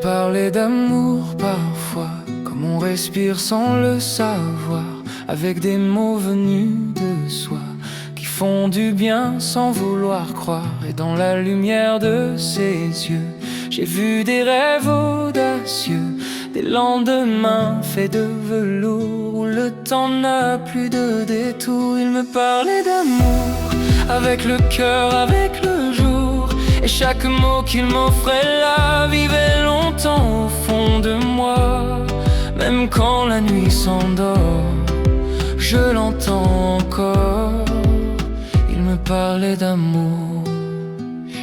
parlait d'amour parfois, comme on respire sans le savoir, avec des mots venus de soi, qui font du bien sans vouloir croire. Et dans la lumière de ses yeux, j'ai vu des rêves audacieux, des lendemains faits de velours, où le temps n'a plus de détour. Il me parlait d'amour, avec le cœur, avec le jour, et chaque mot qu'il m'offrait là vivait longtemps au fond de moi. Même quand la nuit s'endort, je l'entends encore. Il me parlait d'amour.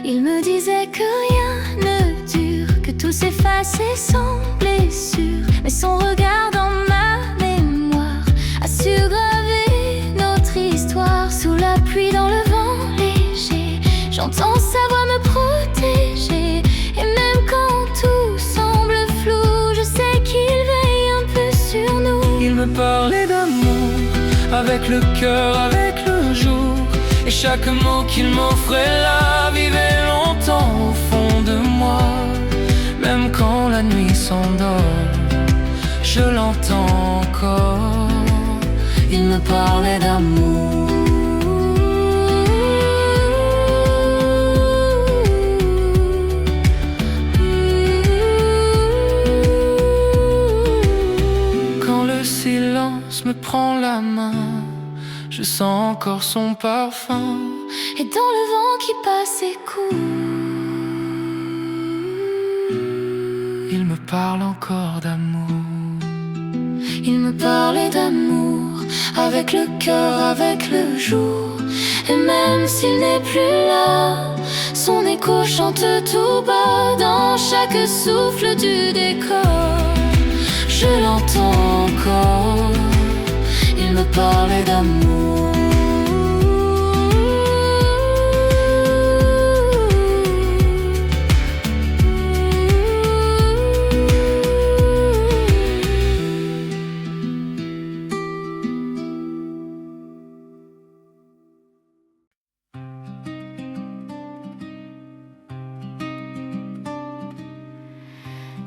Il me disait que rien ne dure, que tout s'efface et sans blessure. Mais son regard dans ma mémoire a su graver notre histoire. Sous la pluie, dans le vent léger, j'entends sa voix me protéger. Et même quand tout semble flou, je sais qu'il veille un peu sur nous. Il me parlait d'amour, avec le cœur, avec le jour, et chaque mot qu'il m'offrait là vivait longtemps au fond de moi. Même quand la nuit s'endort, je l'entends encore. Il me parlait d'amour. Quand le silence me prend la main, je sens encore son parfum. Et dans le vent qui passe et court, il me parle encore d'amour. il me parlait d'amour, avec le cœur, avec le jour. Et même s'il n'est plus là, son écho chante tout bas dans chaque souffle du décor. Je l'entends encore, il me parlait d'amour.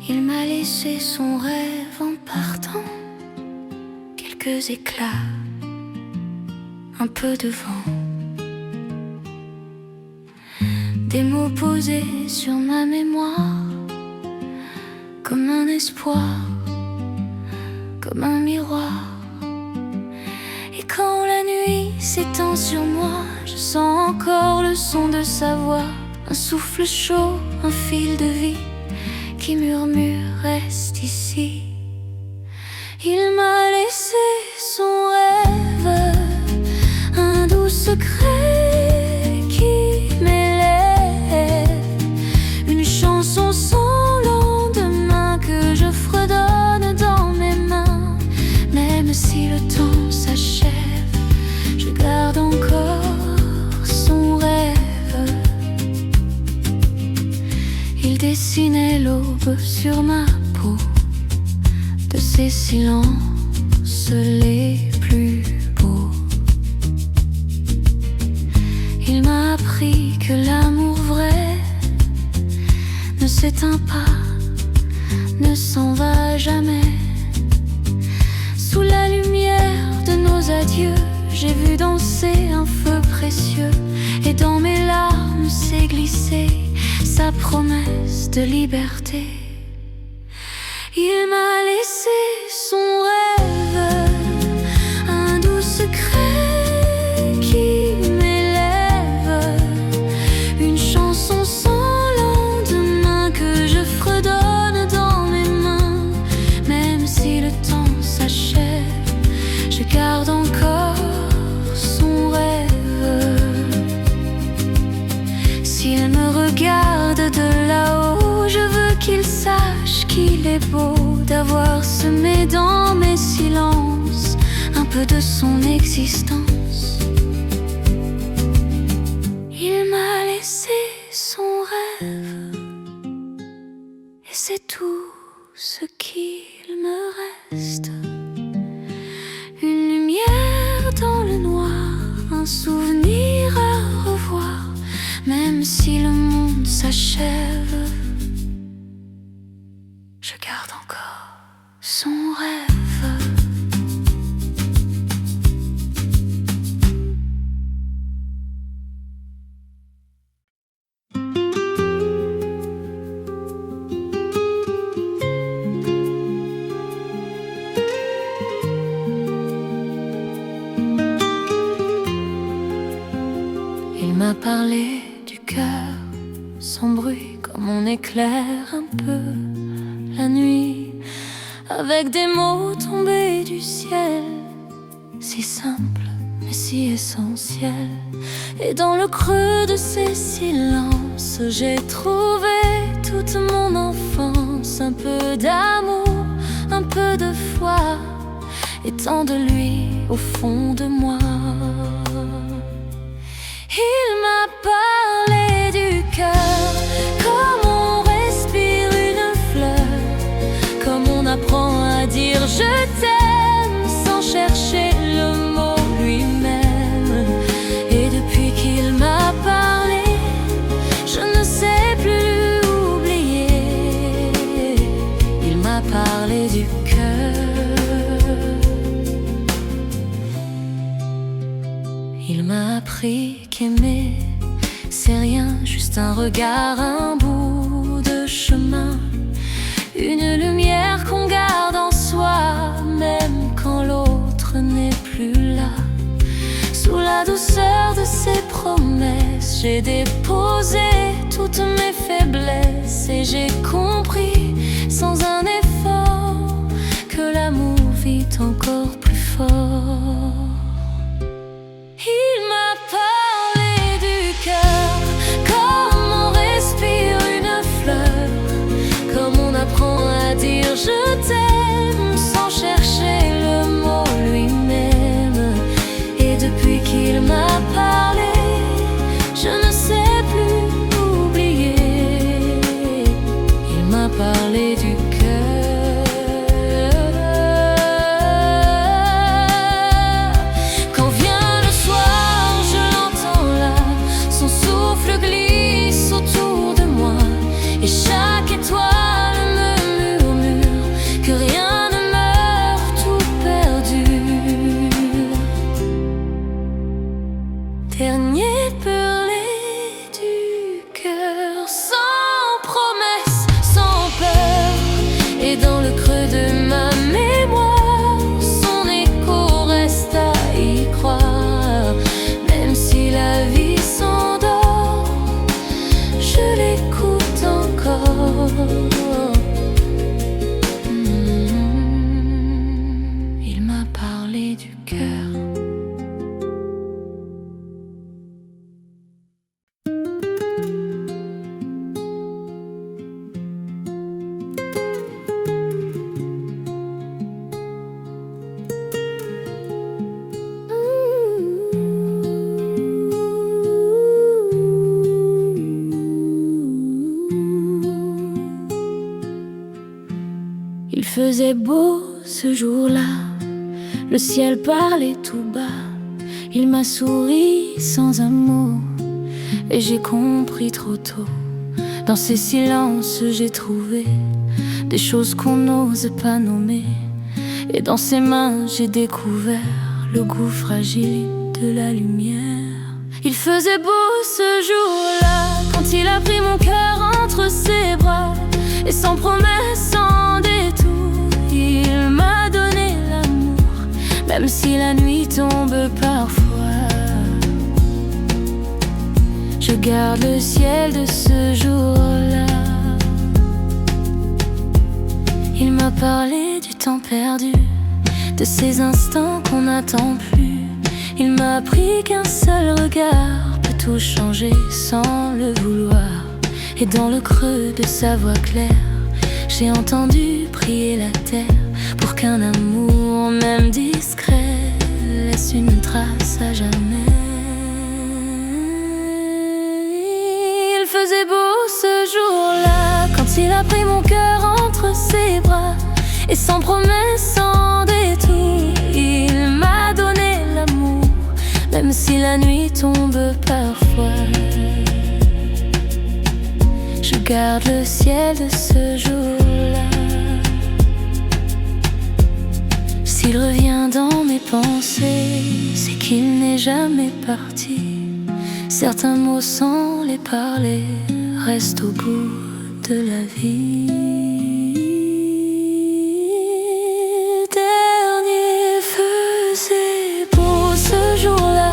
Il m'a laissé son rêve en partant, quelques éclats, un peu de vent, des mots posés sur ma mémoire, comme un espoir, comme un miroir. Et quand la nuit s'étend sur moi, je sens encore le son de sa voix, un souffle chaud, un fil de vie qui murmure reste ici. Il m'a laissé son rêve, un doux secret qui m'élève, une chanson sans lendemain que je fredonne dans mes mains. Même si le temps s'achève, je garde encore son rêve. Il dessinait l'aube sur ma peau, de ces silences les plus beaux. Il m'a appris que l'amour vrai ne s'éteint pas, ne s'en va jamais. Sous la lumière de nos adieux, j'ai vu danser un feu précieux, et dans mes larmes s'est glissée sa promesse de liberté. Il m'a laissé son rêve, un doux secret qui m'élève, une chanson sans lendemain que je fredonne dans mes mains. Même si le temps s'achève, je garde encore son rêve. S'il me regarde de là-haut, je veux qu'il sache qu'il est beau d'avoir semé dans mes silences un peu de son existence. Il m'a laissé son rêve, et c'est tout ce qu'il me reste. Une lumière dans le noir, un souvenir à revoir, même si le monde s'achève. m'a parlé du cœur, sans bruit comme on éclaire un peu la nuit, avec des mots tombés du ciel, si simples mais si essentiels. Et dans le creux de ces silences, j'ai trouvé toute mon enfance, un peu d'amour, un peu de foi, et tant de lui au fond de moi. Il m'a parlé du cœur, comme on respire une fleur, comme on apprend à dire je t'aime sans chercher le mot lui-même. Et depuis qu'il m'a parlé, je ne sais plus l'oublier. Il m'a parlé du cœur. Il m'a appris qu'aimer, c'est rien, juste un regard, un bout de chemin, une lumière qu'on garde en soi, même quand l'autre n'est plus là. Sous la douceur de ses promesses, j'ai déposé toutes mes faiblesses, et j'ai compris, sans un effort, que l'amour vit encore plus fort. Il m'a parlé du cœur, comme on respire une fleur, comme on apprend à dire je t'aime sans chercher le mot lui-même. Et depuis qu'il m'a parlé, je ne sais plus oublier. Il m'a parlé du cœur. Et chaque étoile me murmure que rien ne meurt tout perdu. Dernier pelé du cœur, sans promesse, sans peur. Et dans le creux de ma mémoire, son écho reste à y croire. Même si la vie s'endort, je l'écoute encore. Il m'a parlé du cœur. Il faisait beau ce jour-là, le ciel parlait tout bas. Il m'a souri sans un mot, et j'ai compris trop tôt. Dans ces silences j'ai trouvé des choses qu'on n'ose pas nommer, et dans ses mains j'ai découvert le goût fragile de la lumière. Il faisait beau ce jour-là, quand il a pris mon cœur entre ses bras, et sans promesse, sans détour, il m'a donné l'amour, même si la nuit tombe parfois. Je garde le ciel de ce jour-là. Il m'a parlé du temps perdu, de ces instants qu'on n'attend plus. Il m'a appris qu'un seul regard peut tout changer sans le vouloir. Et dans le creux de sa voix claire, j'ai entendu prier la terre pour qu'un amour, même discret, laisse une trace à jamais. Il faisait beau ce jour-là, quand il a pris mon cœur entre ses bras, et sans promesse, sans détour, il m'a donné l'amour, même si la nuit tombe parfois. Je garde le ciel de ce jour-là. S'il revient dans mes pensées, c'est qu'il n'est jamais parti. Certains mots sans les parler restent au bout de la vie. Dernier faisait beau ce jour-là,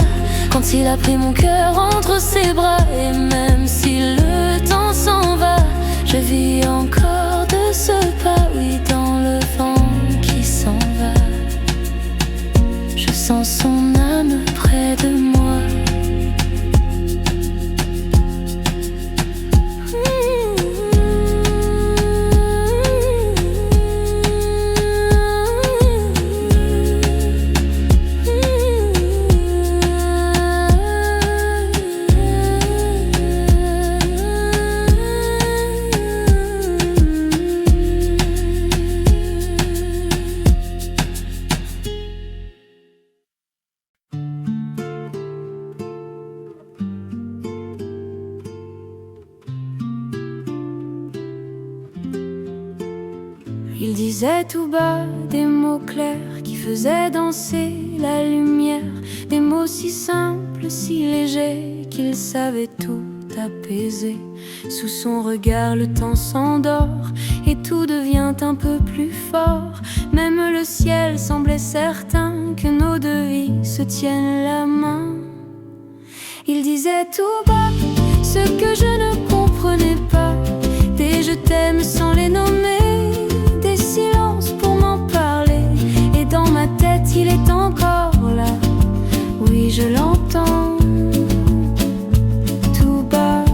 quand il a pris mon cœur entre ses bras. Et même si le temps s'en va, je vis encore de ce pas. Oui, dans le vent qui s'en va, je sens son âme près de moi. Il disait tout bas des mots clairs qui faisaient danser la lumière, des mots si simples, si légers qu'il savait tout apaiser. Sous son regard le temps s'endort et tout devient un peu plus fort. Même le ciel semblait certain que nos deux vies se tiennent la main. Il disait tout bas ce que je ne comprenais pas, des je t'aime sans les nommer, silence pour m'en parler. Et dans ma tête il est encore là, oui je l'entends tout bas.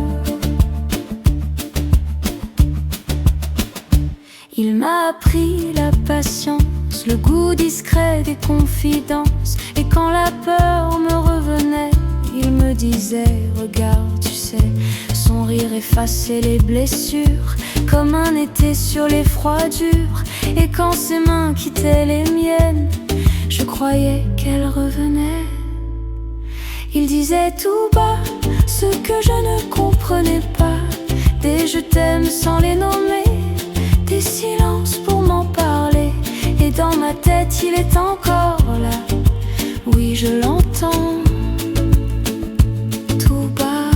Il m'a appris la patience, le goût discret des confidences. Et quand la peur me revenait, il me disait regarde, tu sais, son rire effaçait les blessures comme un été sur les froidures. Et quand ses mains quittaient les miennes, je croyais qu'elle revenait. Il disait tout bas ce que je ne comprenais pas, des je t'aime sans les nommer, des silences pour m'en parler. Et dans ma tête il est encore là, oui je l'entends tout bas.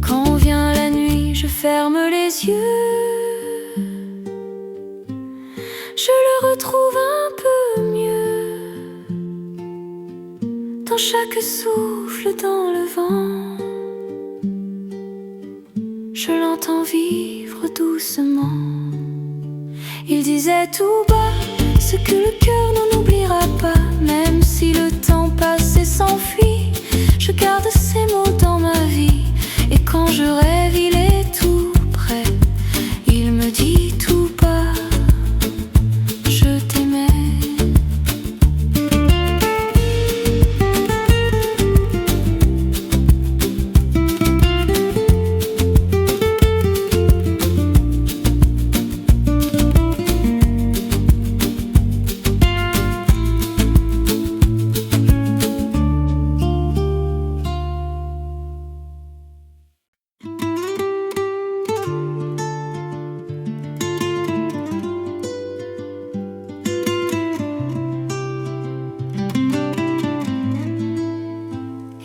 Quand vient la nuit, je ferme les yeux, je le retrouve un peu mieux, dans chaque souffle, dans le vent. Je l'entends vivre doucement. Il disait tout bas ce que le cœur n'en oubliera pas, même si le temps passe et s'enfuit. Je garde ces mots dans ma vie, et quand je rêve il est tout près. Il me dit tout bas je t'aimais.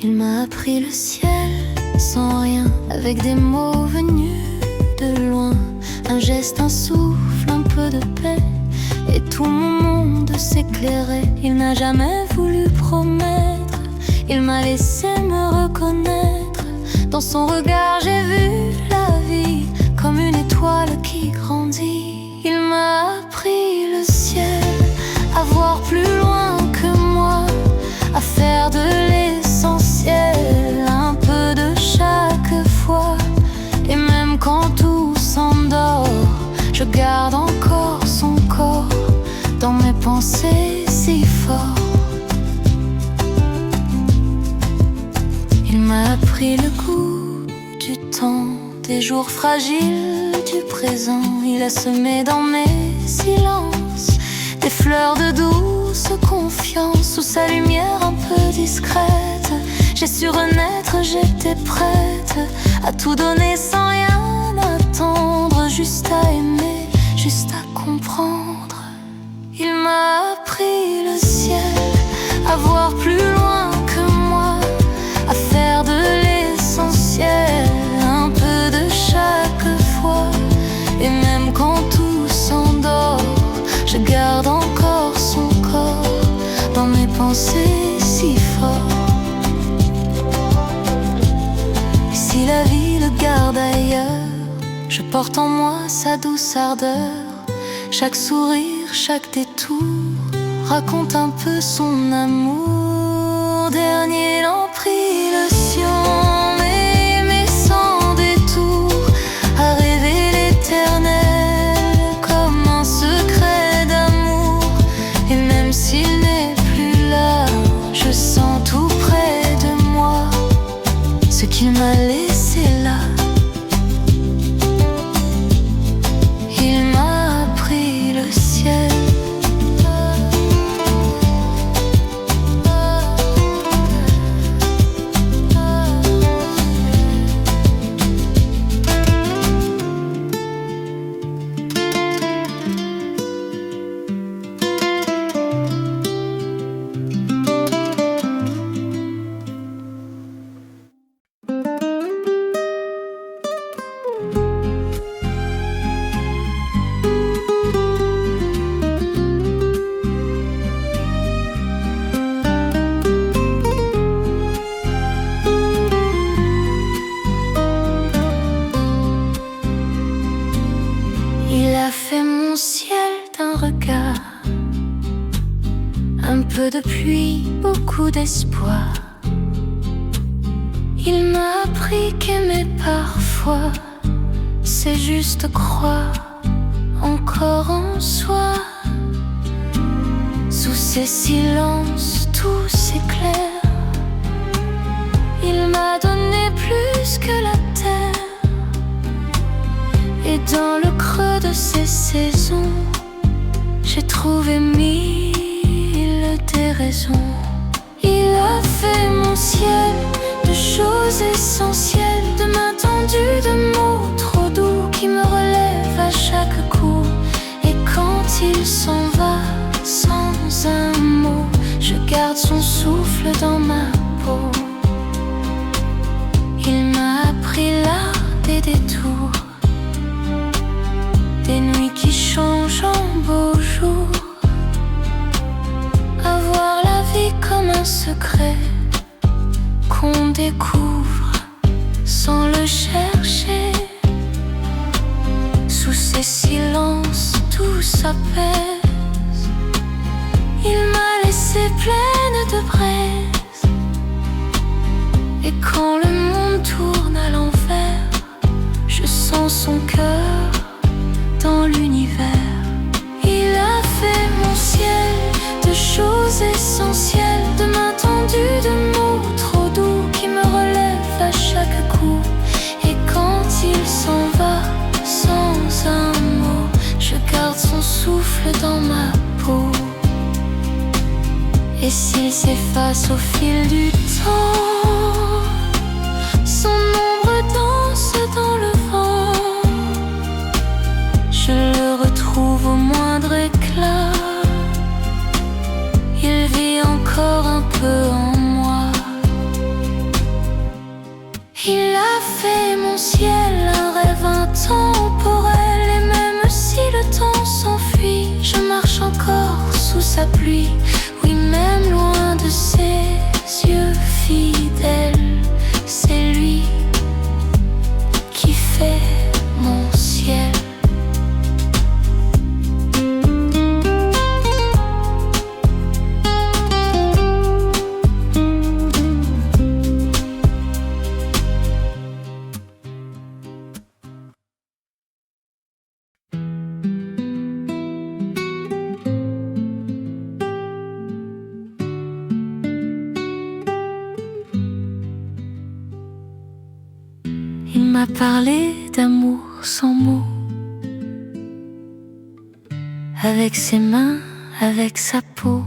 Il m'a appris le ciel sans rien, avec des mots venus de loin, un geste, un souffle, un peu de paix, et tout mon monde s'éclairait. Il n'a jamais voulu promettre, il m'a laissé me reconnaître. Dans son regard j'ai vu la vie comme une étoile qui grandit. Il m'a appris le ciel, à voir plus loin que moi, à faire de l'essentiel un peu de chaque fois. Et même quand tout s'endort, je garde encore son corps dans mes pensées si fort. Il m'a appris le goût du temps, des jours fragiles du présent. Il a semé dans mes silences des fleurs de douce confiance. Sous sa lumière un peu discrète, j'ai su renaître, j'étais prête à tout donner sans rien attendre, juste à aimer, juste à comprendre. Il m'a appris le ciel, à voir plus loin que moi, à faire de l'essentiel un peu de chaque fois. Et même quand tout s'endort, je garde encore son corps dans mes pensées si porte en moi sa douce ardeur. Chaque sourire, chaque détour raconte un peu son amour. Dernier l'en prit le sien, mais sans détour, à rêver l'éternel comme un secret d'amour. Et même s'il n'est plus là, je sens tout près de moi ce qu'il m'a laissé là. Il m'a appris le ciel. Il a fait mon ciel d'un regard, un peu de pluie, beaucoup d'espoir. Il m'a appris qu'aimer parfois, c'est juste croire encore en soi. Sous ces silences, tout s'éclaire. Il m'a donné plus que la terre. Et dans le creux de ces saisons, j'ai trouvé mille déraisons. Il a fait mon ciel de choses essentielles, de mains tendues, de mots trop doux qui me relèvent à chaque coup. Et quand il s'en va sans un mot, je garde son souffle dans ma peau. Il m'a appris l'art des détours, des nuits qui changent en beaux jours, à voir la vie comme un secret qu'on découvre sans le chercher. Sous ces silences, tout s'apaise. Il m'a laissé pleine de braise. Et quand le monde tourne à l'envers, je sens son cœur dans l'univers. Il a fait mon ciel de choses essentielles, de mains tendues, de mots trop doux qui me relèvent à chaque coup. Et quand il s'en va sans un mot, je garde son souffle dans ma peau. Et s'il s'efface au fil du temps, son ombre danse dans le vent. Je le retrouve au moindre éclat. Il vit encore un peu en moi. Il a fait mon ciel un rêve intemporel. Et même si le temps s'enfuit, je marche encore sous sa pluie. Oui, même loin de ses yeux fidèles, c'est lui qui fait mon ciel. Il m'a parlé d'amour sans mots, avec ses mains, avec sa peau.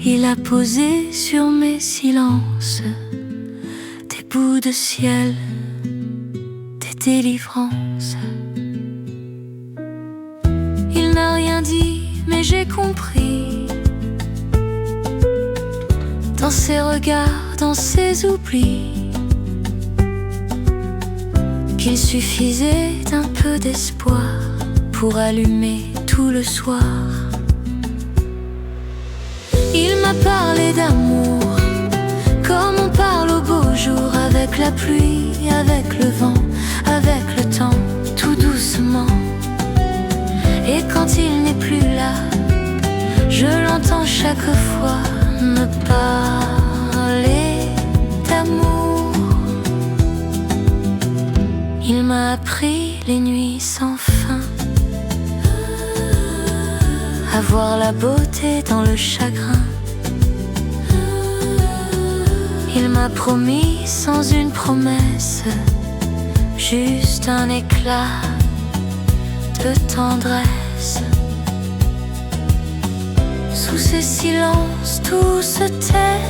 Il a posé sur mes silences des bouts de ciel, des délivrances. Il n'a rien dit, mais j'ai compris. Dans ses regards, dans ses oublis, qu'il suffisait d'un peu d'espoir pour allumer tout le soir. Il m'a parlé d'amour, comme on parle au beau jour, avec avec la pluie, avec le vent, avec le temps, tout doucement. Et quand il n'est plus là, je l'entends chaque fois me parler d'amour. Il m'a appris les nuits sans fin, à voir la beauté dans le chagrin. Il m'a promis sans une promesse, juste un éclat de tendresse. Sous ces silences tout se tait,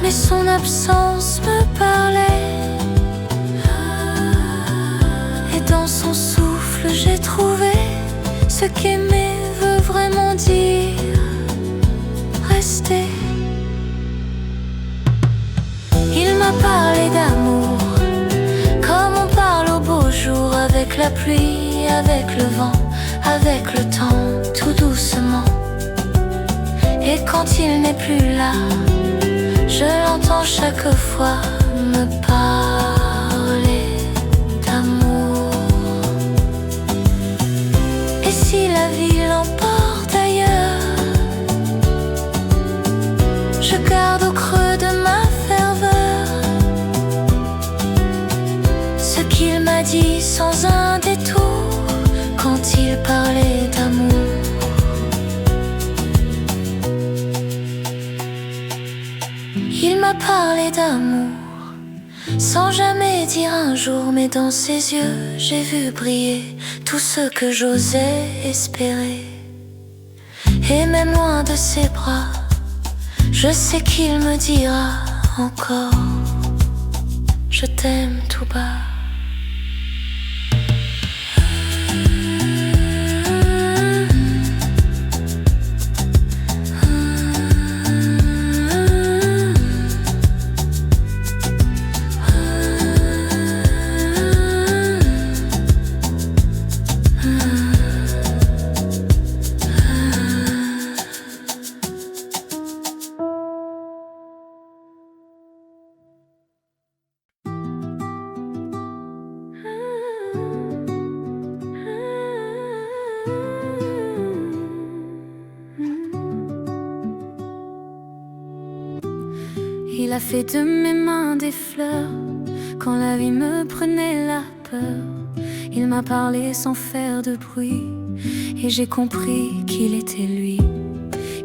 mais son absence me parlait. Et dans son souffle j'ai trouvé ce qu'aimer veut vraiment dire, rester. Il m'a parlé d'amour, comme on parle au beau jour, avec la pluie, avec le vent, avec le temps, tout doucement. Et quand il n'est plus là, je l'entends chaque fois me parler d'amour. Et si la vie l'emporte ailleurs, je garde au creux de ma ferveur ce qu'il m'a dit sans un détour quand il parlait d'amour. Il m'a parlé d'amour sans jamais dire un jour, mais dans ses yeux j'ai vu briller tout ce que j'osais espérer. Et même loin de ses bras, je sais qu'il me dira encore je t'aime tout bas. Il a fait de mes mains des fleurs quand la vie me prenait la peur. Il m'a parlé sans faire de bruit et j'ai compris qu'il était lui.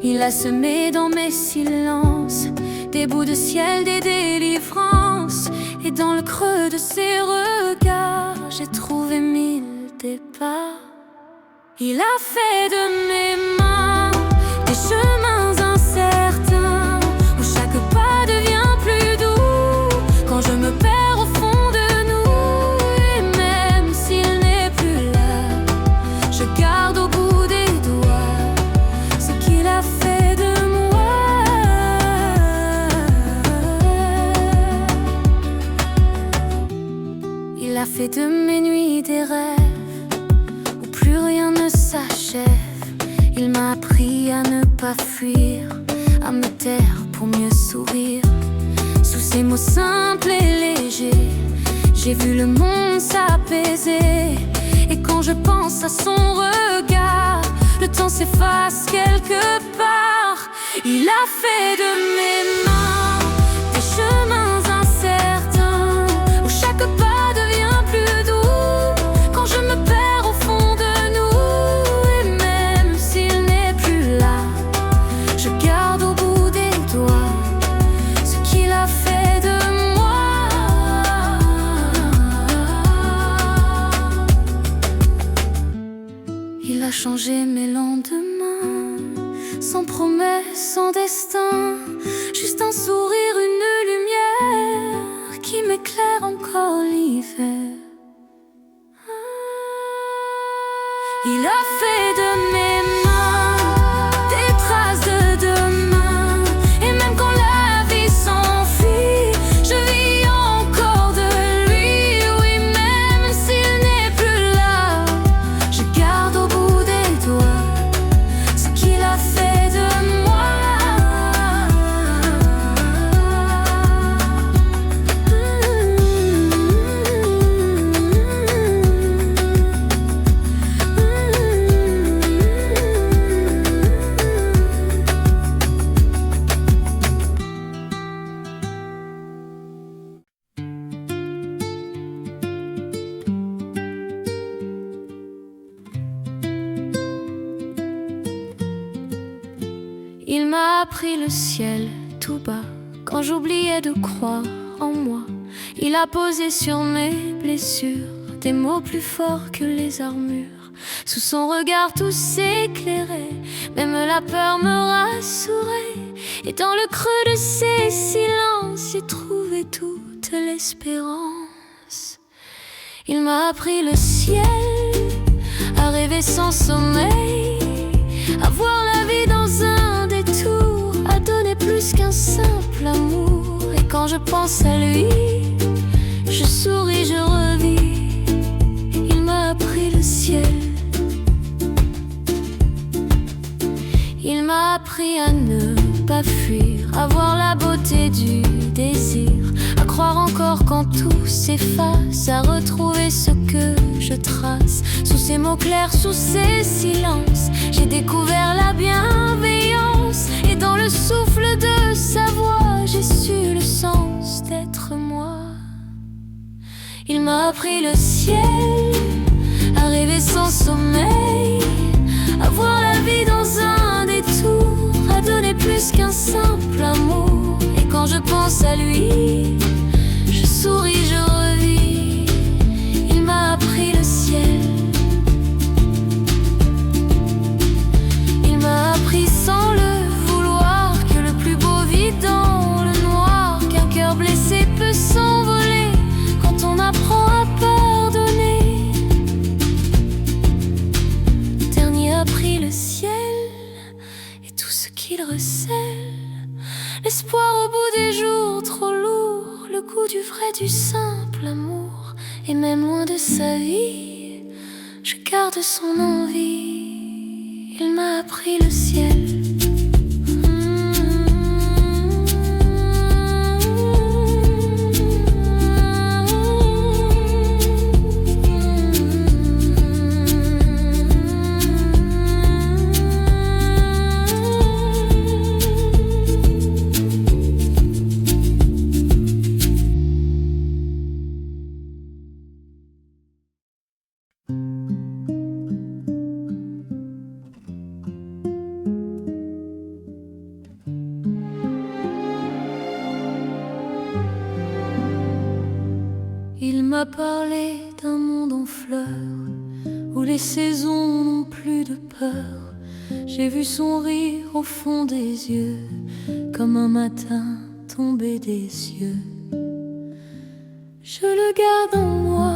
Il a semé dans mes silences des bouts de ciel, des délivrances. Et dans le creux de ses regards, j'ai trouvé 1000 départs. Il a fait de mes mains des chemins incertains où chaque pas devient plus doux quand je me perds au fond de nous. Et même s'il n'est plus là, je garde au bout des doigts ce qu'il a fait de moi. Il a fait de mes nuits des rêves où plus rien ne s'achève. Il m'a appris à ne pas fuir, à me taire pour mieux sourire. Sous ses mots simples et légers, j'ai vu le monde s'apaiser. Et quand je pense à son regard, le temps s'efface quelque part. Il a fait de mes mains des chemins incertains où chaque pas devient plus doux quand je me perds au fond de nous. Et même s'il n'est plus là, je garde au bout des doigts ce qu'il a fait de moi. Il a changé mes lendemains, sans promesse, sans destin, juste un sourire, une lumière qui m'éclaire encore l'hiver. Il a fait de mes mains des traces de demain. Et même quand la vie s'enfuit, je vis encore de lui. Oui, même s'il n'est plus là, je garde au bout des doigts ce qu'il a fait de moi. Il m'a appris le ciel tout bas quand j'oubliais de croire en moi. Il a posé sur mes blessures des mots plus forts que les armures. Sous son regard tout s'éclairait, même la peur me rassurait. Et dans le creux de ces silences, j'ai trouvé toute l'espérance. Il m'a appris le ciel, à rêver sans sommeil, à voir la vie dans un détour, à donner plus qu'un simple amour. Et quand je pense à lui, je souris, je revis. Il m'a appris le ciel. Il m'a appris à ne pas fuir, à voir la beauté du désir, à croire encore quand tout s'efface, à retrouver ce que je trace. Sous ces mots clairs, sous ces silences, j'ai découvert la bienveillance. Et dans le souffle de sa voix, j'ai su le sens d'être moi. Il m'a appris le ciel, à rêver sans sommeil, à voir la vie dans un détour, à donner plus qu'un simple amour. Et quand je pense à lui, je souris, je revis. Il m'a appris le ciel. Il m'a appris sans le vouloir que le plus beau vit dans le noir, qu'un cœur blessé peut s'envoler quand on apprend à pardonner. Dernier a pris le ciel et tout ce qu'il recèle, l'espoir au bout des jours trop lourd, le goût du vrai, du simple amour. Et même loin de sa vie, je garde son envie. Il m'a appris le ciel. Il m'a parlé d'un monde en fleurs, où les saisons n'ont plus de peur. J'ai vu son rire au fond des yeux, comme un matin tombé des cieux. Je le garde en moi,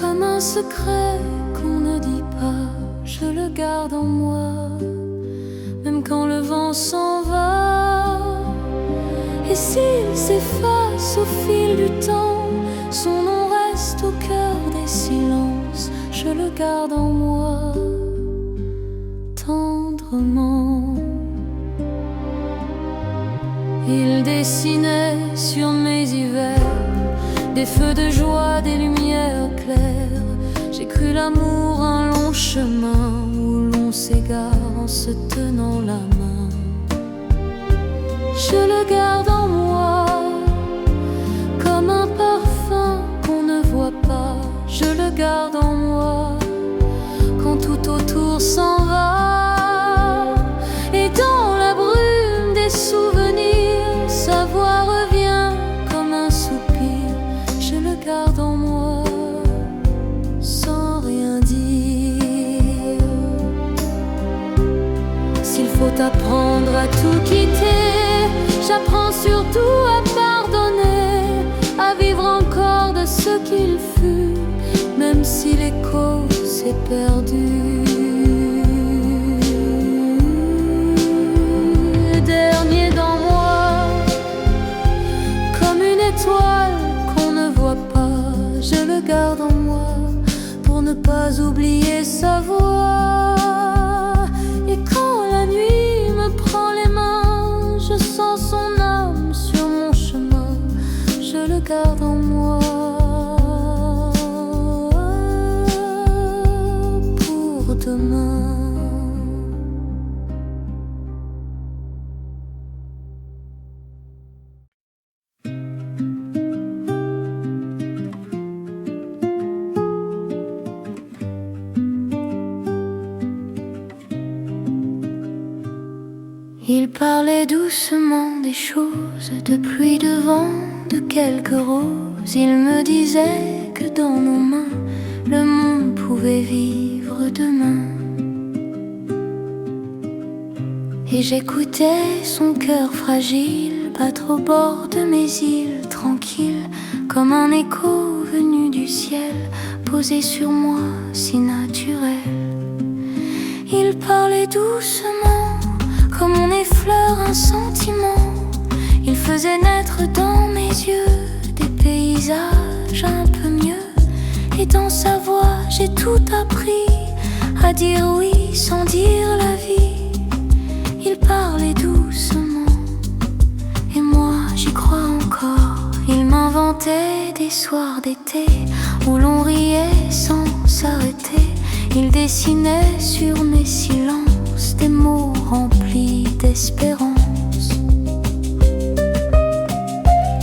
comme un secret qu'on ne dit pas. Je le garde en moi, même quand le vent s'en va. Et s'il s'efface au fil du temps, son nom reste au cœur des silences. Je le garde en moi, tendrement. Il dessinait sur mes hivers des feux de joie, des lumières claires. J'ai cru l'amour un long chemin où l'on s'égare en se tenant la main. Je le garde en moi, comme un parfum qu'on ne voit pas. Je le garde en moi, quand tout autour s'en va. Et dans la brume des souvenirs, sa voix revient comme un soupir. Je le garde en moi, sans rien dire. S'il faut apprendre à tout quitter, j'apprends surtout à pardonner, à vivre encore de ce qu'il fut, même si l'écho s'est perdu. Dernier dans moi, comme une étoile qu'on ne voit pas. Je le garde en moi, pour ne pas oublier sa voix. Et quand la nuit me prend les mains, je sens son âme sur mon chemin. Je le garde en moi, pour demain. Il parlait doucement des choses, de pluie, de vent, de quelques roses. Il me disait que dans nos mains, le monde pouvait vivre demain. Et j'écoutais son cœur fragile battre au bord de mes îles, tranquille, comme un écho venu du ciel, posé sur moi, si naturel. Il parlait doucement, comme on effleure un sentiment. Il faisait naître dans mes yeux des paysages un peu mieux. Et dans sa voix j'ai tout appris, à dire oui sans dire la vie. Il parlait doucement, et moi j'y crois encore. Il m'inventait des soirs d'été où l'on riait sans s'arrêter. Il dessinait sur mes silences des mots remplis d'espérance.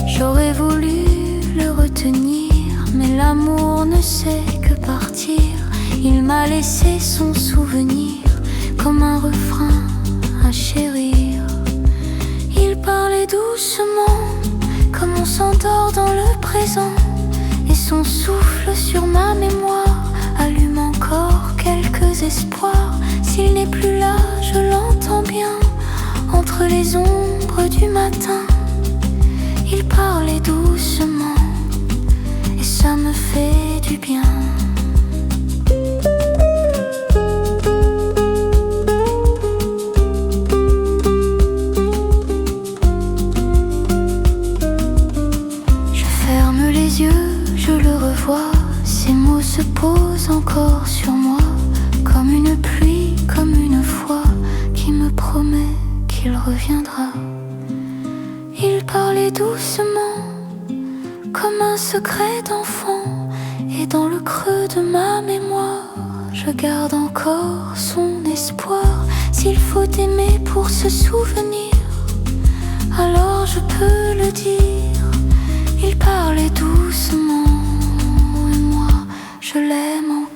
J'aurais voulu le retenir, mais l'amour ne sait que partir. Il m'a laissé son souvenir comme un refrain à chérir. Il parlait doucement, comme on s'endort dans le présent, et son souffle sur ma mémoire allume encore quelques espoirs. S'il n'est plus là, je l'entends bien, entre les ombres du matin. Il parlait doucement, et ça me fait du bien. Je ferme les yeux, je le revois, ses mots se posent encore sur moi, comme une pluie, comme une foi qui me promet qu'il reviendra. Il parlait doucement, comme un secret d'enfant, et dans le creux de ma mémoire, je garde encore son espoir. S'il faut aimer pour se souvenir, alors je peux le dire. Il parlait doucement, et moi je l'aime encore.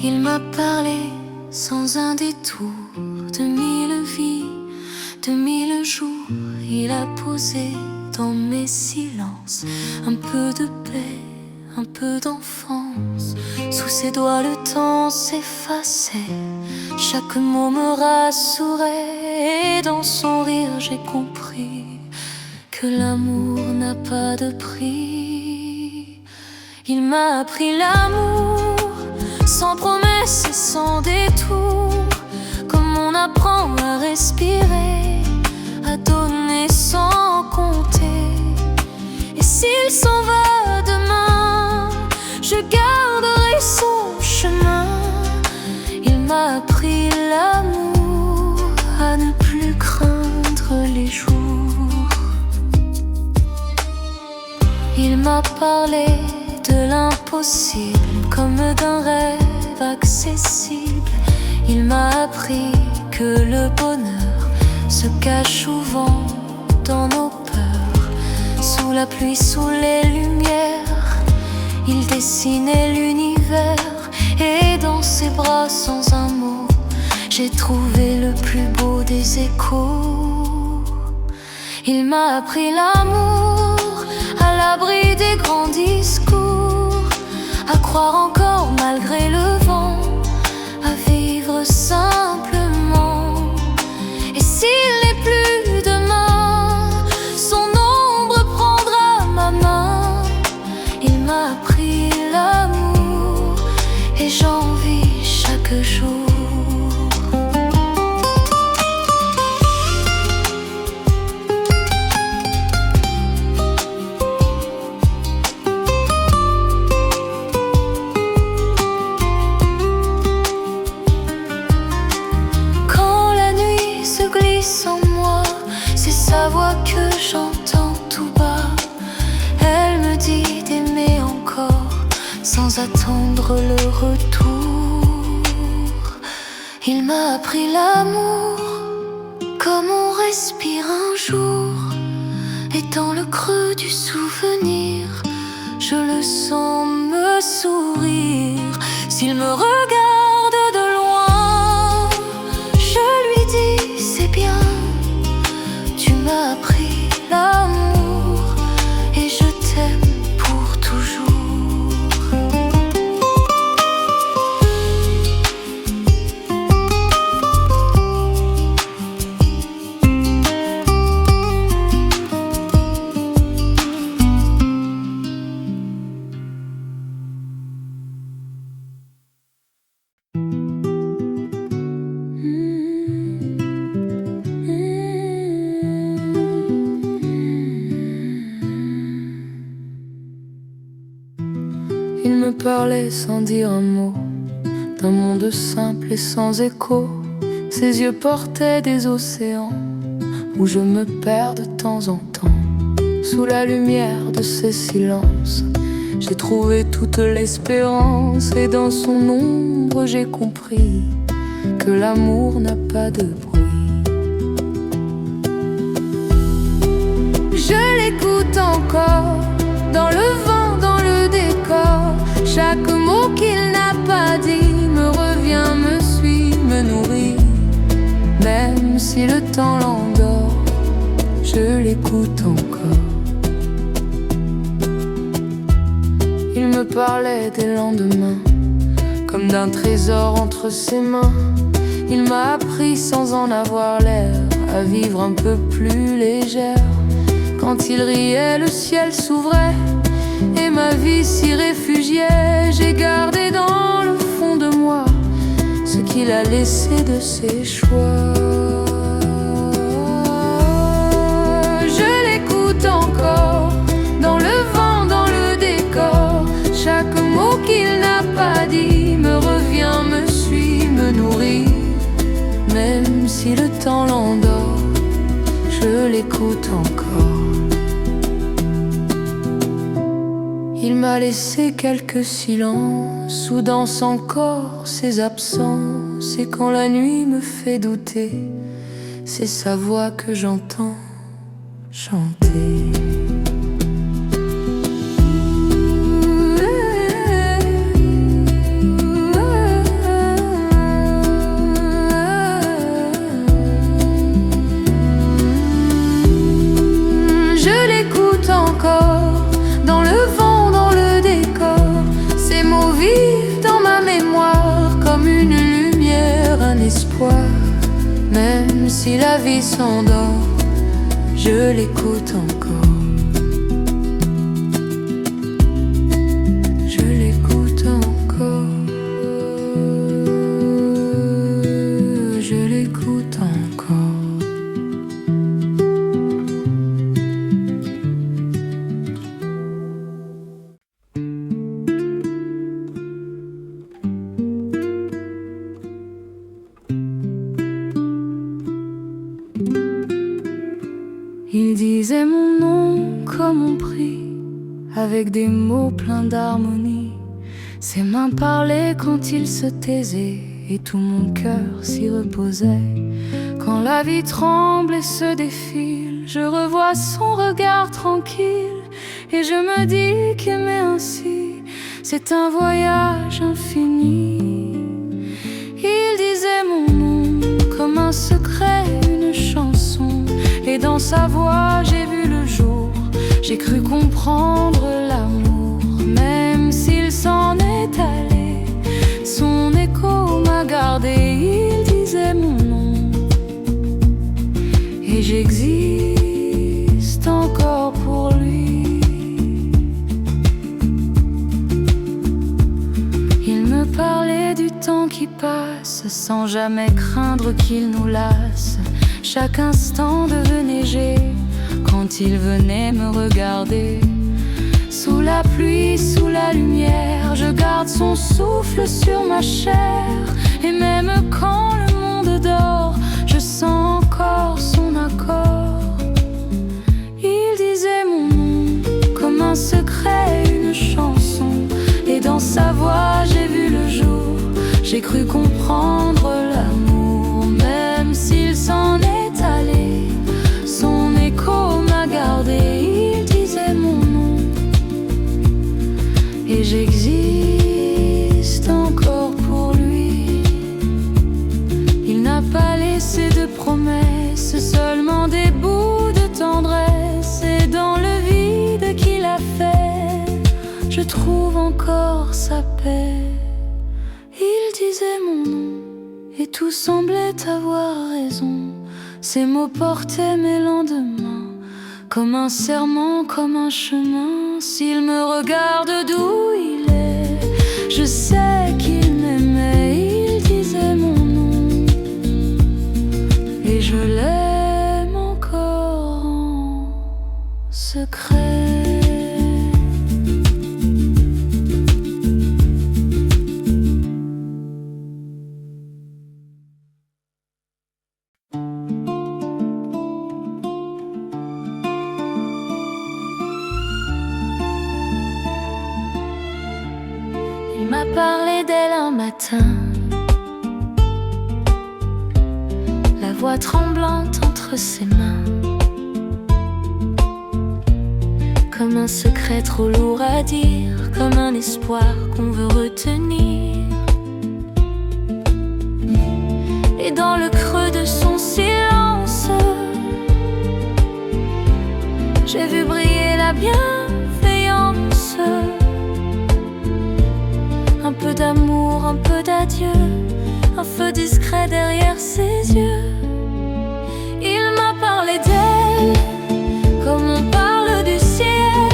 Il m'a parlé sans un détour de 1000 vies, de 1000 jours. Il a posé dans mes silences un peu de paix, un peu d'enfance. Sous ses doigts le temps s'effaçait, chaque mot me rassourait. Et dans son rire j'ai compris que l'amour n'a pas de prix. Il m'a appris l'amour sans promesse et sans détour, comme on apprend à respirer, à donner sans compter. Et s'il s'en va demain, je garderai son chemin. Il m'a appris l'amour, à ne plus craindre les jours. Il m'a parlé de l'impossible comme d'un rêve accessible. Il m'a appris que le bonheur se cache souvent dans nos peurs. Sous la pluie, sous les lumières, il dessinait l'univers. Et dans ses bras, sans un mot, j'ai trouvé le plus beau des échos. Il m'a appris l'amour à l'abri des grands discours, à croire encore malgré le vent, à vivre simplement. Et s'il n'est plus demain, son ombre prendra ma main. Il m'a appris l'amour, et j'en vis chaque jour. attendre le retour. Il m'a appris l'amour comme on respire un jour. Et dans le creux du souvenir, je le sens me sourire. S'il me regarde de loin, je lui dis c'est bien. Tu m'as appris l'amour et je t'aime pour toujours. Il me parlait sans dire un mot, d'un monde simple et sans écho. Ses yeux portaient des océans où je me perds de temps en temps. Sous la lumière de ses silences, j'ai trouvé toute l'espérance. Et dans son ombre j'ai compris que l'amour n'a pas de bruit. Je l'écoute encore, dans le vent, dans le décor. Chaque mot qu'il n'a pas dit me revient, me suit, me nourrit. Même si le temps l'endort, je l'écoute encore. Il me parlait des lendemains, comme d'un trésor entre ses mains. Il m'a appris sans en avoir l'air à vivre un peu plus légère. Quand il riait, le ciel s'ouvrait et ma vie s'y réfugiait. J'ai gardé dans le fond de moi ce qu'il a laissé de ses choix. Je l'écoute encore, dans le vent, dans le décor. Chaque mot qu'il n'a pas dit me revient, me suit, me nourrit. Même si le temps l'endort, je l'écoute encore. Il m'a laissé quelques silences où dansent encore ses absences. Et quand la nuit me fait douter, c'est sa voix que j'entends chanter. Je l'écoute encore, dans le vent, dans le décor. Ces mots vivent dans ma mémoire comme une lumière, un espoir. Même si la vie s'endort, je l'écoute encore. Je l'écoute encore. Je l'écoute encore. Il disait mon nom comme on prie, avec des mots pleins d'harmonie. Ses mains parlaient quand il se taisait, et tout mon cœur s'y reposait. Quand la vie tremble et se défile, je revois son regard tranquille, et je me dis qu'aimer ainsi, c'est un voyage infini. Il disait mon nom comme un secret, une chanson, et dans sa voix j'ai vu le jour. J'ai cru comprendre l'amour, même s'il s'en est allé. Son écho m'a gardé, il disait mon nom, et j'existe encore pour lui. Il me parlait du temps qui passe, sans jamais craindre qu'il nous lasse. Chaque instant devenait léger quand il venait me regarder. Sous la pluie, sous la lumière, je garde son souffle sur ma chair. Et même quand le monde dort, je sens encore son accord. Il disait mon nom comme un secret, une chanson, et dans sa voix j'ai cru comprendre l'amour, même s'il s'en est allé. Son écho m'a gardé, il disait mon nom. Et j'existe encore pour lui. Il n'a pas laissé de promesses, seulement des bouts de tendresse. Et dans le vide qu'il a fait, je trouve encore sa paix. Il disait mon nom et tout semblait avoir raison. Ses mots portaient mes lendemains, comme un serment, comme un chemin. S'il me regarde d'où il est, je sais qu'il m'aimait. Il disait mon nom et je l'aime encore en secret. Il m'a parlé d'elle un matin, la voix tremblante entre ses mains, comme un secret trop lourd à dire, comme un espoir qu'on veut retenir. Et dans le creux de son silence, j'ai vu briller la bienveillance. Un peu d'amour, un peu d'adieu, un feu discret derrière ses yeux. Il m'a parlé d'elle comme on parle du ciel,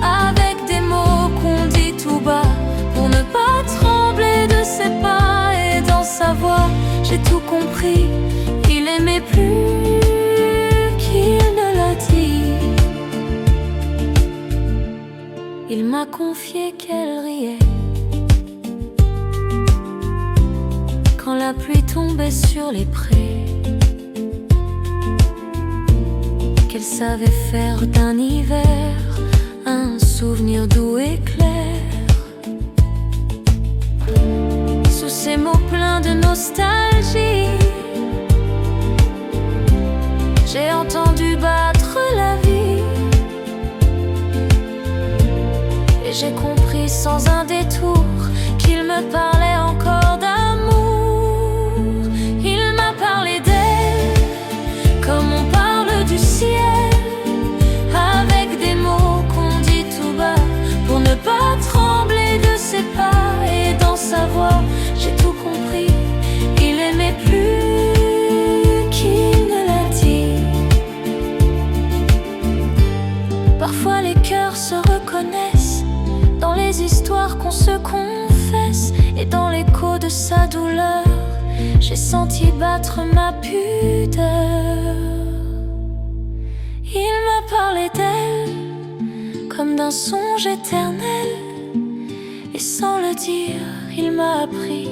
avec des mots qu'on dit tout bas pour ne pas trembler de ses pas. Et dans sa voix, j'ai tout compris. Il aimait plus qu'il ne l'a dit. Il m'a confié qu'elle riait quand la pluie tombait sur les prés, qu'elle savait faire d'un hiver un souvenir doux et clair. Sous ces mots pleins de nostalgie, j'ai entendu battre la vie. Et j'ai compris sans un détour qu'il me parlait encore d'amour. Comme on parle du ciel, avec des mots qu'on dit tout bas pour ne pas trembler de ses pas. Et dans sa voix, j'ai tout compris. Il aimait plus qu'il ne l'a dit. Parfois les cœurs se reconnaissent dans les histoires qu'on se confesse. Et dans l'écho de sa douleur, j'ai senti battre ma pudeur. Il m'a parlé d'elle comme d'un songe éternel, et sans le dire, il m'a appris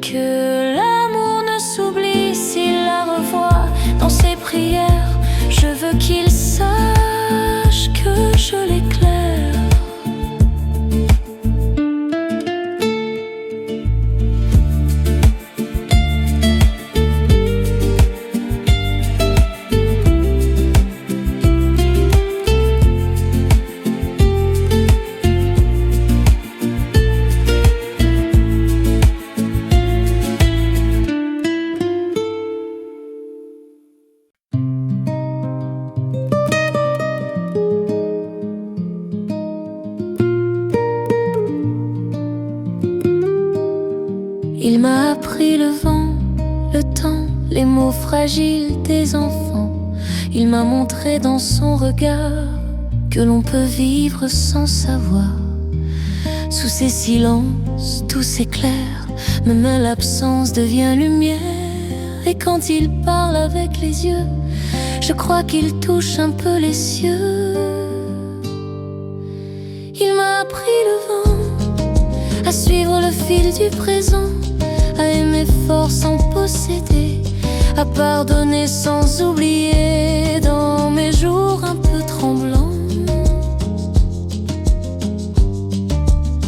que l'amour ne s'oublie s'il la revoit dans ses prières. Je veux qu'il sache que je l'éclaire. Il m'a appris le vent, le temps, les mots fragiles des enfants. Il m'a montré dans son regard que l'on peut vivre sans savoir. Sous ces silences, tout s'éclaire, même l'absence devient lumière. Et quand il parle avec les yeux, je crois qu'il touche un peu les cieux. Il m'a appris le vent, à suivre le fil du présent, à aimer fort sans posséder, à pardonner sans oublier. Dans mes jours un peu tremblants,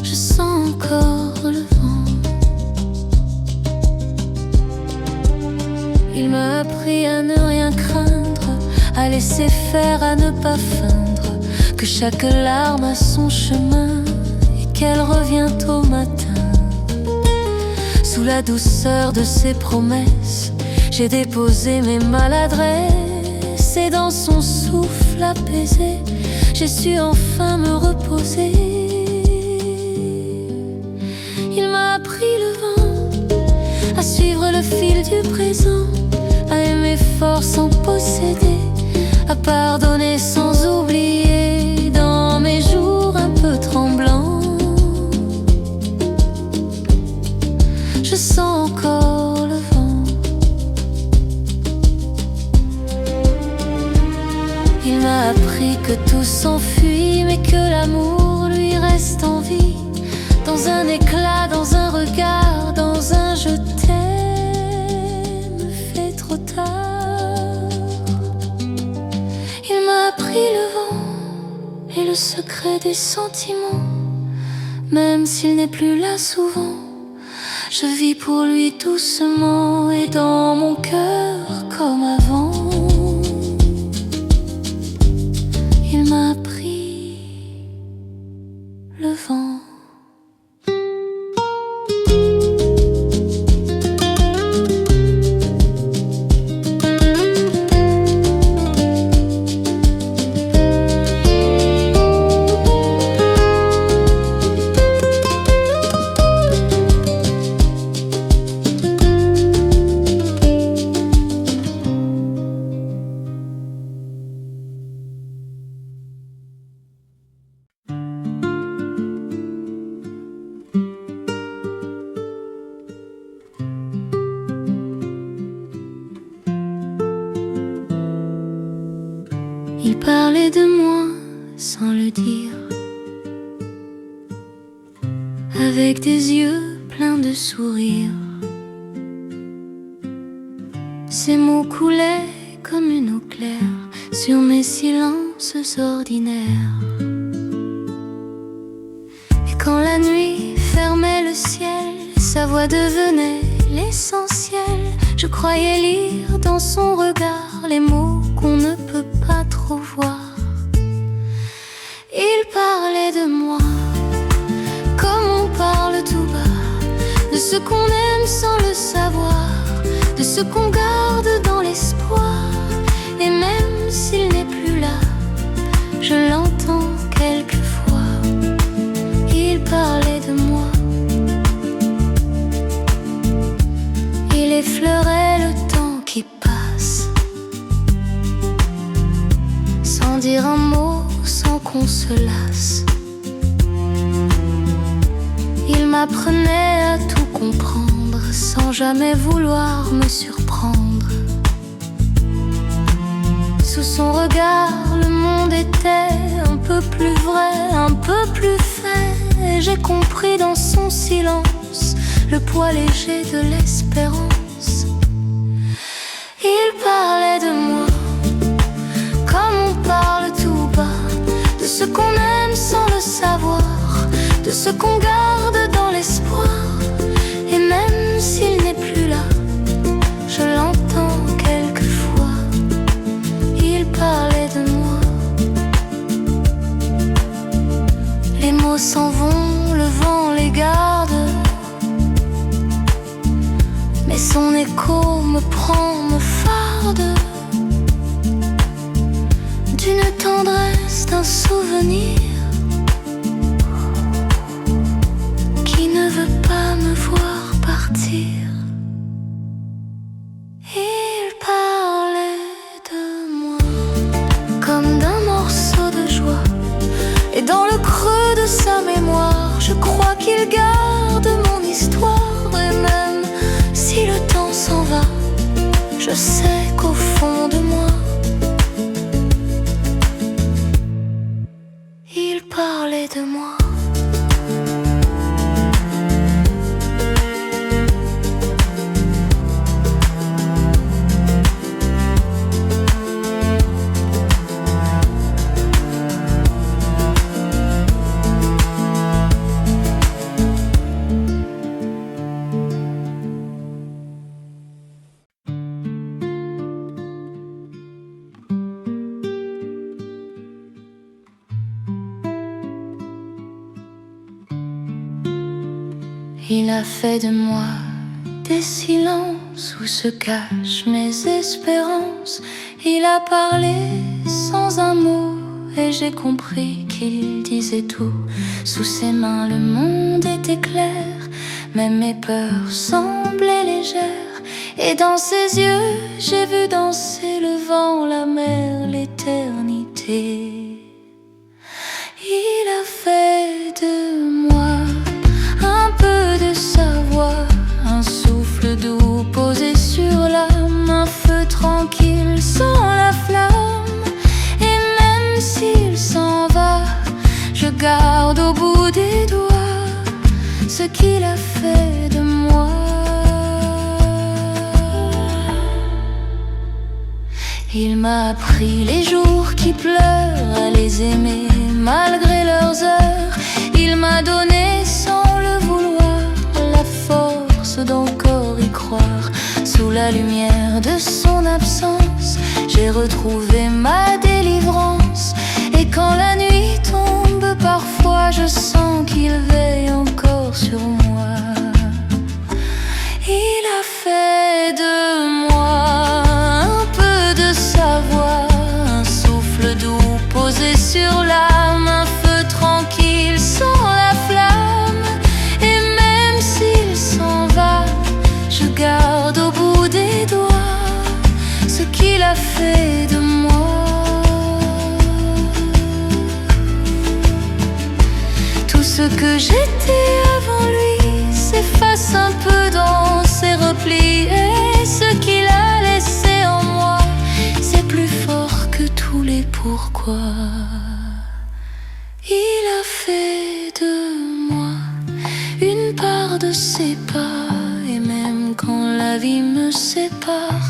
je sens encore le vent. ne rien craindre, à laisser faire, à ne pas feindre, que chaque larme a son chemin et qu'elle revient au matin. Sous la douceur de ses promesses, j'ai déposé mes maladresses, et dans son souffle apaisé, j'ai su enfin me reposer. Il m'a appris le vent, à suivre le fil du présent, à aimer fort sans posséder, à pardonner sans oublier, dans mes jours un peu tremblants. Je sens encore le vent. Il m'a appris que tout s'enfuit, mais que l'amour lui reste en vie, dans un éclat, dans un regard, dans un je t'aime fait trop tard. Il m'a appris le vent et le secret des sentiments, même s'il n'est plus là souvent. Je vis pour lui doucement et dans mon cœur comme avant. Il m'a appris le vent. Il parlait de moi sans le dire, avec des yeux pleins de sourires. Ses mots coulaient comme une eau claire sur mes silences ordinaires. Et quand la nuit fermait le ciel, sa voix devenait l'essentiel. Je croyais lire dans son regard les mots qu'on ne peut pas trop voir. Il parlait de moi comme on parle tout bas, de ce qu'on aime sans le savoir, de ce qu'on garde dans l'espoir. Et même s'il n'est plus là, je l'entends quelquefois. Il parlait de moi. Il effleurait le temps qui passe, sans dire un mot, sans qu'on se lasse. Il m'apprenait à tout comprendre, sans jamais vouloir me surprendre. Sous son regard, le monde était un peu plus vrai, un peu plus fait. Et j'ai compris dans son silence le poids léger de l'espérance. Il parlait de moi comme on parle tout bas, de ce qu'on aime sans le savoir, de ce qu'on garde dans l'espoir. Et même s'il n'est plus là, je l'entends quelquefois. Il parlait de moi. Les mots s'en vont, le vent les garde, mais son écho me prend, me farde, d'une tendresse, d'un souvenir qui ne veut pas me voir partir. Il parlait de moi comme d'un morceau de joie, et dans le creux de sa mémoire, je crois qu'il garde mon histoire. Et même si le temps s'en va, je sais qu'au fond de moi, il parlait de moi. Il a fait de moi des silences où se cachent mes espérances. Il a parlé sans un mot et j'ai compris qu'il disait tout. Sous ses mains le monde était clair, même mes peurs semblaient légères. Et dans ses yeux j'ai vu danser le vent, la mer, l'éternité. Il a fait de moi un peu de sa voix, un souffle doux posé sur l'âme, un feu tranquille sans la flamme. Et même s'il s'en va, je garde au bout des doigts ce qu'il a fait de moi. Il m'a appris les jours qui pleurent à les aimer malgré leurs heures. Il m'a donné sans le vouloir la force d'encore y croire. Sous la lumière de son absence, j'ai retrouvé ma délivrance. Et quand la nuit tombe, parfois je sens qu'il veille encore sur moi. Il a fait de moi un peu de sa voix, un souffle doux posé sur l'âme, un feu tranquille sans la flamme. Et même s'il s'en va, je garde au bout des doigts ce qu'il a fait de moi. Tout ce que j'étais avant lui s'efface un peu dans ses replis. Et ce qu'il a laissé en moi, c'est plus fort que tous les pourquoi. Il a fait de moi une part de ses pas. Et même quand la vie me sépare,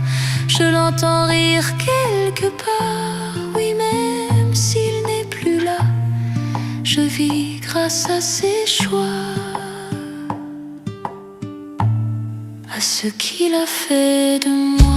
je l'entends rire quelque part. Oui, même s'il n'est plus là, je vis grâce à ses choix, à ce qu'il a fait de moi.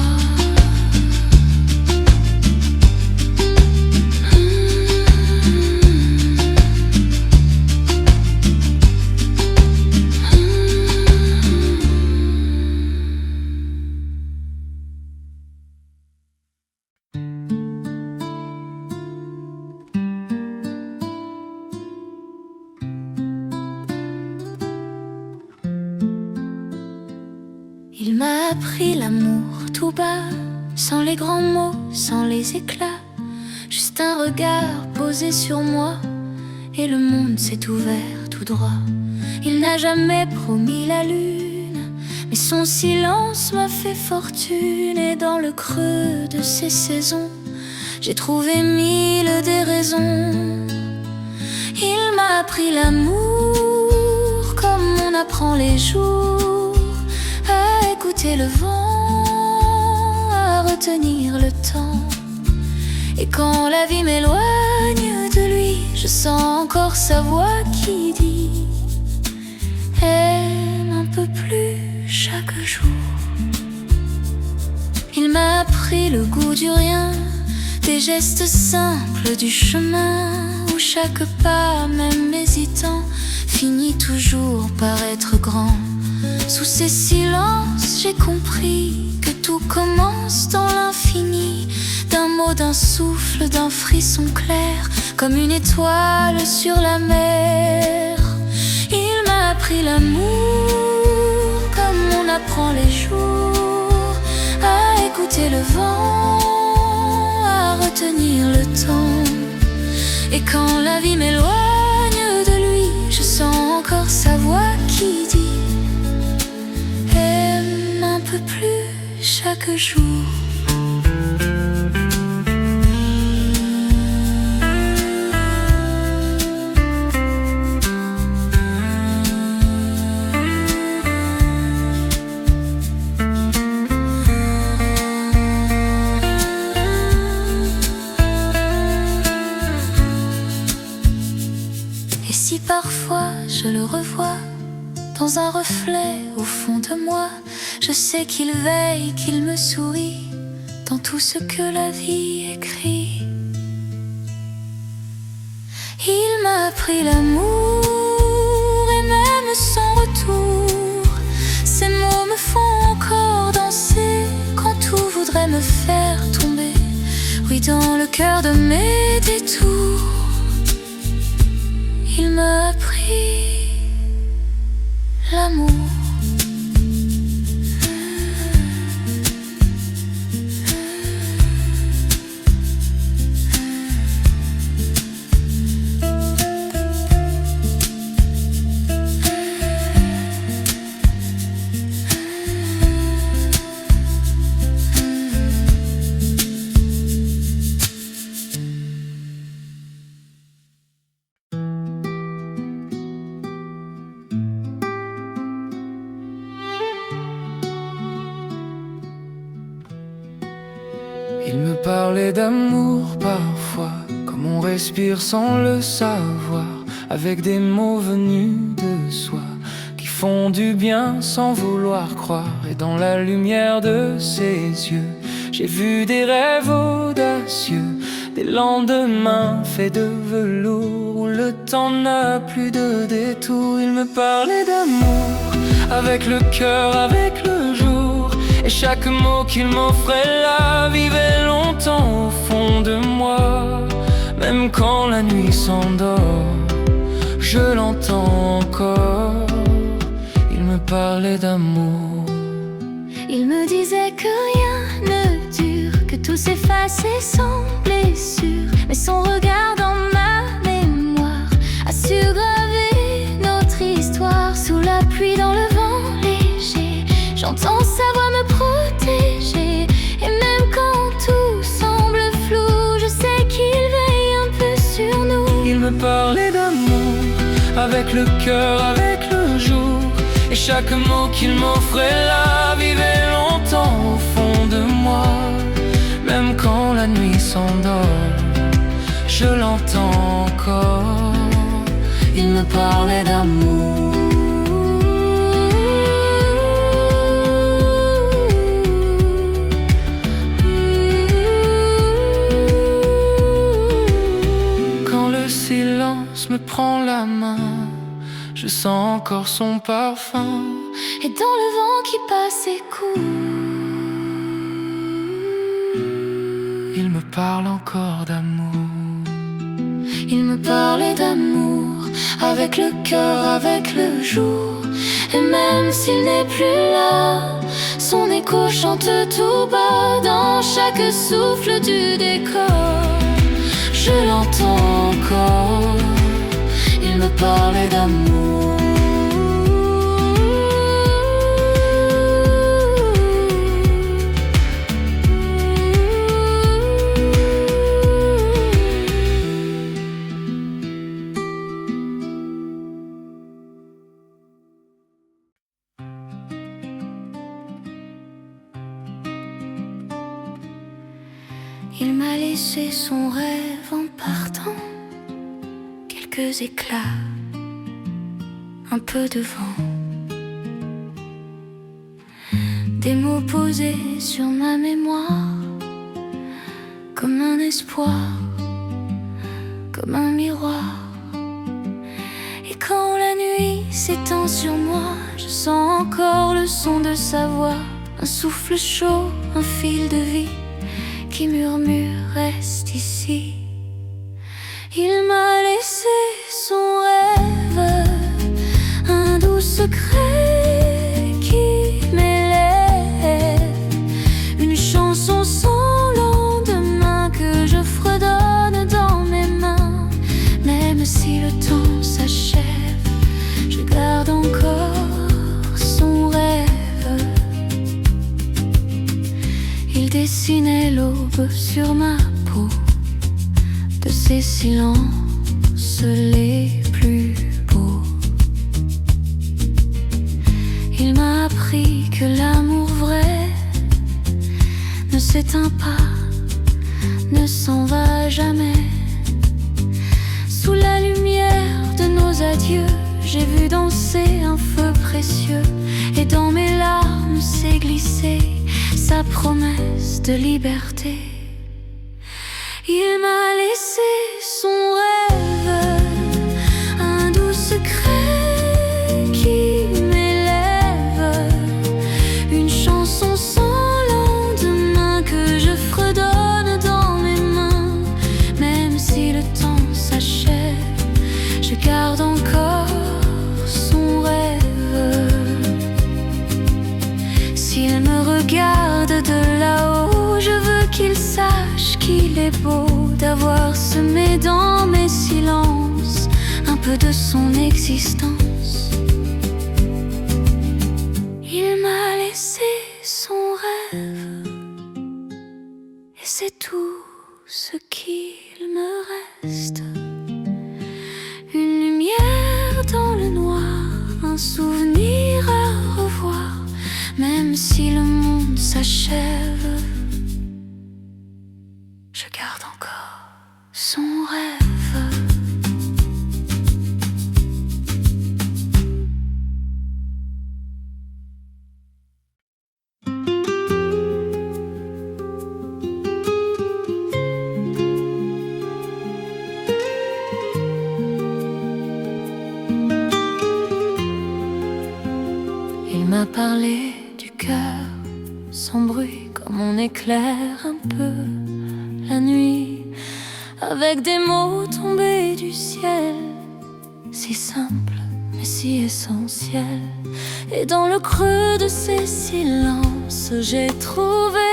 Il m'a appris l'amour tout bas, sans les grands mots, sans les éclats. Juste un regard posé sur moi, et le monde s'est ouvert tout droit. Il n'a jamais promis la lune, mais son silence m'a fait fortune. Et dans le creux de ces saisons, j'ai trouvé mille des raisons. Il m'a appris l'amour comme on apprend les jours, à écouter le vent, à retenir le temps. Et quand la vie m'éloigne de lui, je sens encore sa voix qui dit: aime un peu plus chaque jour. Il m'a appris le goût du rien, des gestes simples du chemin, où chaque pas, même hésitant, finit toujours par être grand. Sous ces silences, j'ai compris que tout commence dans l'infini, d'un mot, d'un souffle, d'un frisson clair, comme une étoile sur la mer. Il m'a appris l'amour comme on apprend les jours, à écouter le vent, à retenir le temps. Et quand la vie m'éloigne de lui, je sens encore sa voix qui dit: aime un peu plus chaque jour. Et si parfois je le revois dans un reflet au fond de moi, je sais qu'il veille, qu'il me sourit dans tout ce que la vie écrit. Il m'a appris l'amour, et même sans retour, me faire tomber, oui, dans le cœur de mes détours. Il m'a appris l'amour. Il me parlait d'amour parfois, comme on respire sans le savoir, avec des mots venus de soi, qui font du bien sans vouloir croire. Et dans la lumière de ses yeux, j'ai vu des rêves audacieux, des lendemains faits de velours, où le temps n'a plus de détour. Il me parlait d'amour, avec le cœur, avec le jour, et chaque mot qu'il m'offrait là vivait longtemps au fond de moi. Même quand la nuit s'endort, je l'entends encore. Il me parlait d'amour. Il me disait que rien ne dure, que tout s'efface et sans blessure. Mais son regard dans ma mémoire a su graver notre histoire. Sous la pluie, dans le vent léger, j'entends sa voix me protéger. Et même quand tout semble flou, je sais qu'il veille un peu sur nous. Il me parlait d'amour, avec le cœur, avec le jour, et chaque mot qu'il m'offrait là vivait longtemps au fond de moi. Même quand la nuit s'endort, je l'entends encore. Il me parlait d'amour. Quand le silence me prend la main, je sens encore son parfum. Et dans le vent qui passe et court, il me parle encore d'amour. il me parlait d'amour, avec le cœur, avec le jour. Et même s'il n'est plus là, son écho chante tout bas dans chaque souffle du décor. Je l'entends encore, il me parlait d'amour. Il m'a laissé son rêve en partant, quelques éclats, un peu de vent, des mots posés sur ma mémoire, comme un espoir, comme un miroir. Et quand la nuit s'étend sur moi, je sens encore le son de sa voix, un souffle chaud, un fil de vie qui murmure reste ici. Il m'a laissé son rêve, un doux secret qui m'élève, une chanson sans lendemain que je fredonne dans mes mains. Même si le temps s'achève, je garde encore son rêve. Il dessinait l'aube sur ma peau, de ces silences les plus beaux. Il m'a appris que l'amour vrai ne s'éteint pas, ne s'en va jamais. Sous la lumière de nos adieux, j'ai vu danser un feu précieux, et dans mes larmes s'est glissé sa promesse de liberté. Il m'a laissé son rêve, un doux secret qui m'élève, une chanson sans lendemain que sache qu'il est beau d'avoir semé dans mes silences un peu de son existence. Il m'a laissé son rêve et c'est tout ce qu'il me reste. Une lumière dans le noir, un souvenir à revoir, même si le monde s'achève. Je garde encore son rêve. Il m'a parlé du cœur, sans bruit, comme on éclaire un peu la nuit, avec des mots tombés du ciel, si simples mais si essentiels. Et dans le creux de ces silences, j'ai trouvé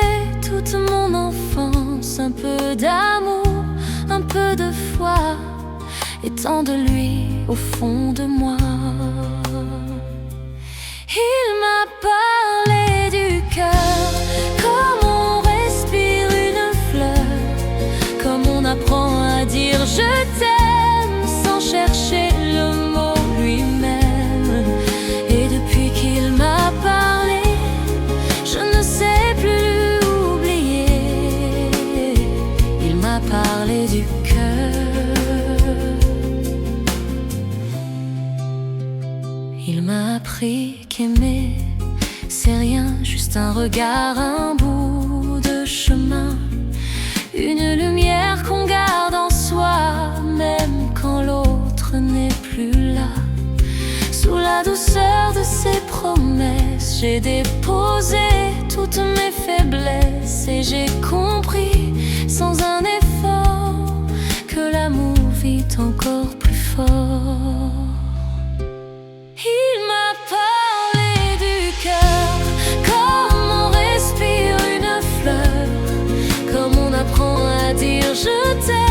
toute mon enfance, un peu d'amour, un peu de foi, et tant de lui au fond de moi. Il m'a parlé du cœur, comme on respire une fleur, comme on apprend à dire je t'aime sans chercher le mot lui-même. Et depuis qu'il m'a parlé, je ne sais plus l'oublier. Il m'a parlé du cœur. Il m'a appris qu'aimer, c'est rien, juste un regard, un bout de chemin, une lumière qu'on garde en soi, même quand l'autre n'est plus là. Sous la douceur de ses promesses, j'ai déposé toutes mes faiblesses et j'ai compris, sans un effort, que l'amour vit encore plus fort. Il m'a parlé du cœur, comme on respire une fleur, comme on apprend à dire je t'aime